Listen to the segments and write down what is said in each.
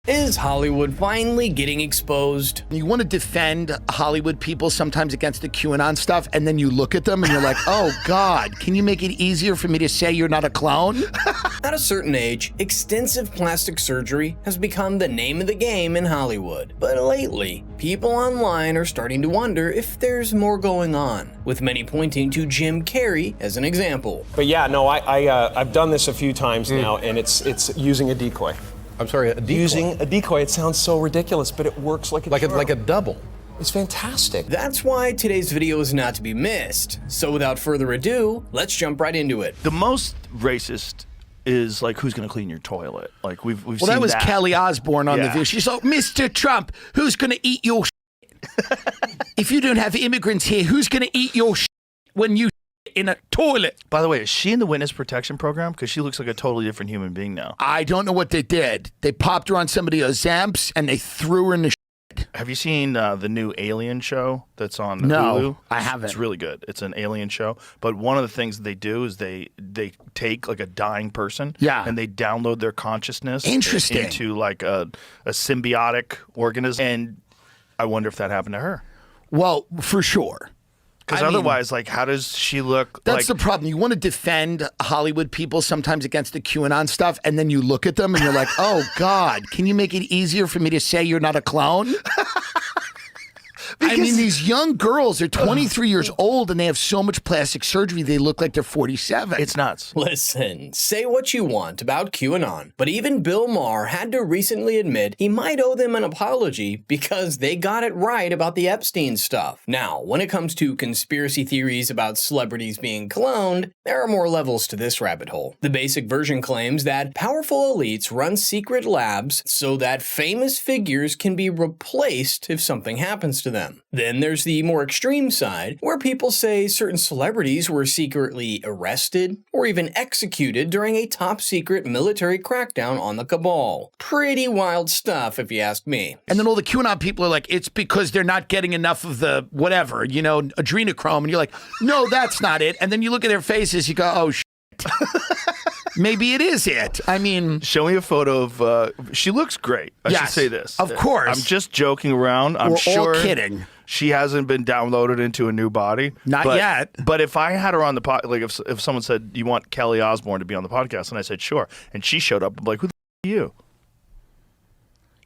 Is Hollywood finally getting exposed? You want to defend Hollywood people sometimes against the QAnon stuff, and then you look at them and you're like, oh God, can you make it easier for me to say you're not a clone? At a certain age, extensive plastic surgery has become the name of the game in Hollywood. But lately, people online are starting to wonder if there's more going on, with many pointing to Jim Carrey as an example. But yeah, no, I've done this a few times now, and it's using a decoy. I'm sorry, a decoy? Using a decoy. It sounds so ridiculous, but it works like a double. It's fantastic. That's why today's video is not to be missed. So without further ado, let's jump right into it. The most racist is like, who's going to clean your toilet? Like we've seen that was Kelly Osbourne on the video. She's like, Mr. Trump, who's going to eat your if you don't have immigrants here, who's going to eat your when you in a toilet? By the way, is she in the witness protection program? Because she looks like a totally different human being now. I don't know what they did. They popped her on somebody Zamps and they threw her in the Have you seen the new Alien show that's on Hulu? No, I haven't. It's really good. It's an alien show. But one of the things that they do is they take like a dying person and they download their consciousness into like a symbiotic organism. And I wonder if that happened to her. Well, for sure. Because otherwise, like, how does she look? That's the problem. You want to defend Hollywood people sometimes against the QAnon stuff, and then you look at them and you're like, oh, God, can you make it easier for me to say you're not a clone? I mean, these young girls are 23 years old and they have so much plastic surgery, they look like they're 47. It's nuts. Listen, say what you want about QAnon, but even Bill Maher had to recently admit he might owe them an apology because they got it right about the Epstein stuff. Now, when it comes to conspiracy theories about celebrities being cloned, there are more levels to this rabbit hole. The basic version claims that powerful elites run secret labs so that famous figures can be replaced if something happens to them. Then there's the more extreme side, where people say certain celebrities were secretly arrested or even executed during a top-secret military crackdown on the cabal. Pretty wild stuff, if you ask me. And then all the QAnon people are like, it's because they're not getting enough of the whatever, you know, adrenochrome. And you're like, no, that's not it. And then you look at their faces, you go, oh, shit. Maybe it is it. I mean, show me a photo of. She looks great. I should say this. Of course. I'm just joking around. We're all kidding. She hasn't been downloaded into a new body. Not yet. But if I had her on the pod, like if someone said you want Kelly Osbourne to be on the podcast, and I said sure, and she showed up, I'm like, who the f are you?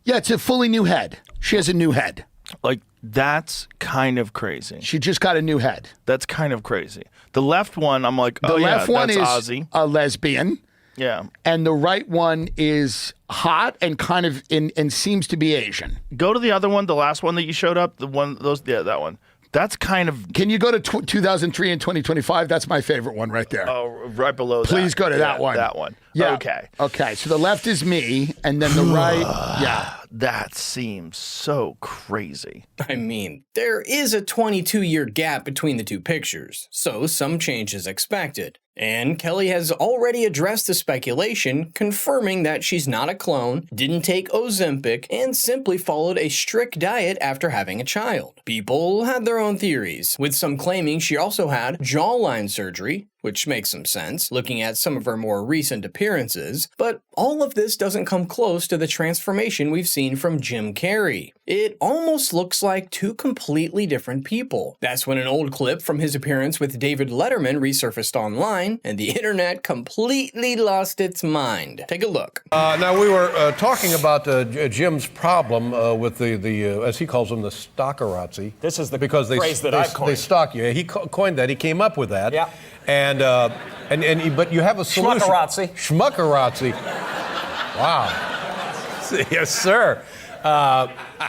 Yeah, it's a fully new head. She has a new head. Like, that's kind of crazy. She just got a new head. That's kind of crazy. The left one, I'm like, the left one that's is Ozzy. A lesbian. Yeah. And the right one is hot and kind of and seems to be Asian. Go to the other one, the last one that you showed up, that one. That's kind of... Can you go to 2003 and 2025? That's my favorite one right there. Oh, right below that. Please go to that one. That one. Yeah. Okay. Okay, so the left is me, and then the right, yeah. That seems so crazy. I mean, there is a 22-year gap between the two pictures, so some change is expected. And Kelly has already addressed the speculation, confirming that she's not a clone, didn't take Ozempic, and simply followed a strict diet after having a child. People had their own theories, with some claiming she also had jawline surgery, which makes some sense, looking at some of her more recent appearances, but all of this doesn't come close to the transformation we've seen from Jim Carrey. It almost looks like two completely different people. That's when an old clip from his appearance with David Letterman resurfaced online, and the internet completely lost its mind. Take a look. Now, we were talking about Jim's problem with the as he calls them, the stalkerazzi. This is the phrase that I coined. They stalk you. He coined that. He came up with that. Yeah. But you have a solution. Schmuckerazzi. Schmuckerazzi. Wow. Yes, sir.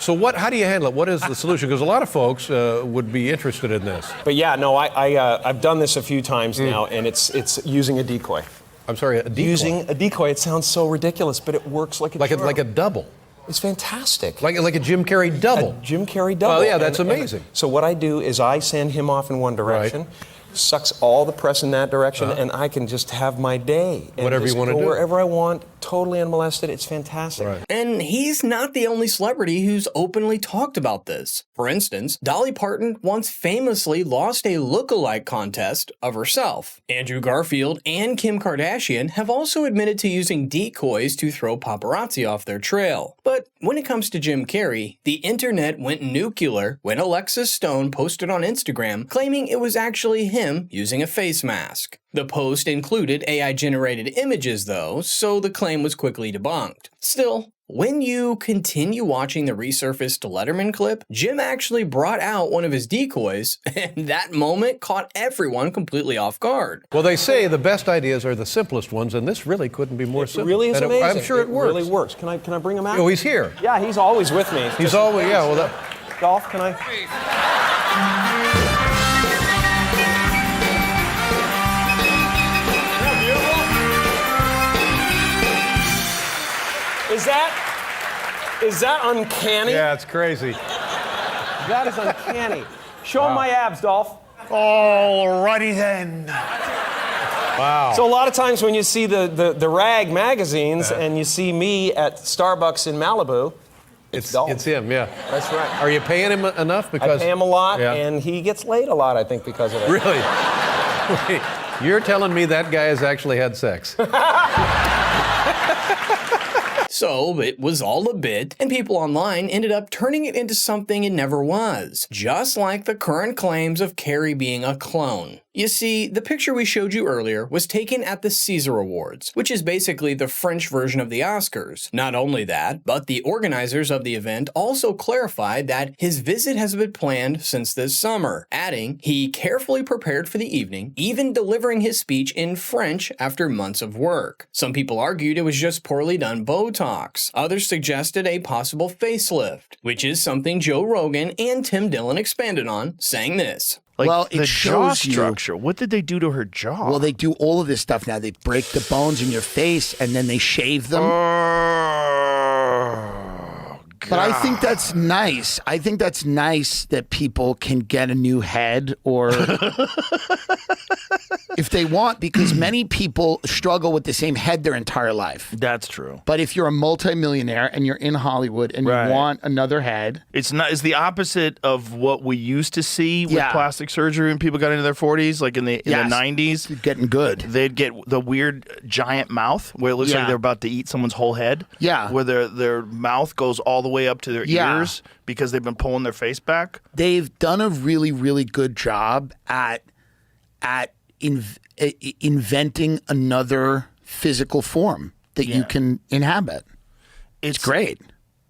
So how do you handle it? What is the solution? Because a lot of folks would be interested in this. But yeah, no, I've done this a few times now, and it's using a decoy. I'm sorry, a decoy? Using a decoy. It sounds so ridiculous, but it works like a double. It's fantastic. Like a Jim Carrey double. A Jim Carrey double. Oh, yeah, that's amazing. So what I do is I send him off in one direction. Right. Sucks all the press in that direction, and I can just have my day. And whatever you want to do. Wherever I want totally unmolested. It's fantastic. Right. And he's not the only celebrity who's openly talked about this. For instance, Dolly Parton once famously lost a look-alike contest of herself. Andrew Garfield and Kim Kardashian have also admitted to using decoys to throw paparazzi off their trail. But when it comes to Jim Carrey, the internet went nuclear when Alexis Stone posted on Instagram claiming it was actually him using a face mask. The post included AI-generated images though, so the claim was quickly debunked. Still, when you continue watching the resurfaced Letterman clip, Jim actually brought out one of his decoys, and that moment caught everyone completely off guard. Well, they say the best ideas are the simplest ones, and this really couldn't be more simple. It really is And amazing. I'm sure it works. really works. Can I bring him out? Oh, he's here. Yeah, he's always with me. He's always, yeah, well, Dolph, can I? Is that uncanny? yeah, it's crazy. That is uncanny. Show him my abs, Dolph. Alrighty then. Wow. So a lot of times when you see the rag magazines and you see me at Starbucks in Malibu, it's Dolph. It's him, yeah. That's right. Are you paying him enough? I pay him a lot, Yeah. and he gets laid a lot, I think, because of it. Really? Wait, you're telling me that guy has actually had sex? So it was all a bit, and people online ended up turning it into something it never was, just like the current claims of Carrey being a clone. You see, the picture we showed you earlier was taken at the Caesar Awards, which is basically the French version of the Oscars. Not only that, but the organizers of the event also clarified that his visit has been planned since this summer, adding he carefully prepared for the evening, even delivering his speech in French after months of work. Some people argued it was just poorly done Botox. Others suggested a possible facelift, which is something Joe Rogan and Tim Dillon expanded on, saying this. Like well, the it jaw shows you. structure. What did they do to her jaw? Well, they do all of this stuff now. They break the bones in your face and then they shave them. But I think that's nice. I think that's nice that people can get a new head or if they want, because many people struggle with the same head their entire life. That's true. But if you're a multimillionaire and you're in Hollywood and Right. you want another head, It's the opposite of what we used to see with Yeah. plastic surgery when people got into their 40s, like in the Yes. 90s. you're getting good. They'd get the weird giant mouth where it looks like Yeah. they're about to eat someone's whole head. Yeah. Where their mouth goes all the way up to their Yeah. ears because they've been pulling their face back. They've done a really, really good job at inventing another physical form that you Yeah. can inhabit. It's great.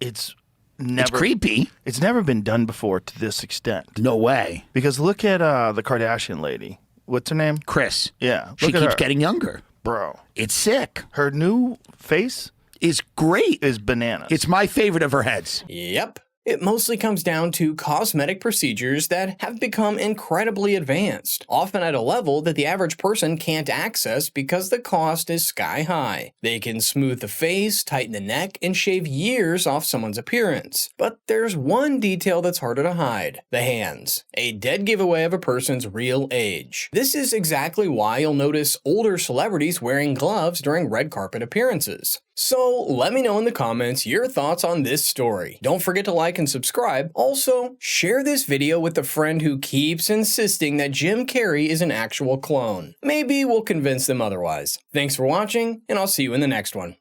It's never It's creepy. It's never been done before to this extent. No way. Because look at the Kardashian lady. What's her name? Chris. Yeah. She look at keeps her. getting younger. Bro. It's sick. Her new face It's great. is bananas. It's my favorite of her heads. Yep. It mostly comes down to cosmetic procedures that have become incredibly advanced, often at a level that the average person can't access because the cost is sky high. They can smooth the face, tighten the neck, and shave years off someone's appearance. But there's one detail that's harder to hide: the hands. A dead giveaway of a person's real age. This is exactly why you'll notice older celebrities wearing gloves during red carpet appearances. So let me know in the comments your thoughts on this story. Don't forget to like and subscribe. Also, share this video with a friend who keeps insisting that Jim Carrey is an actual clone. Maybe we'll convince them otherwise. Thanks for watching, and I'll see you in the next one.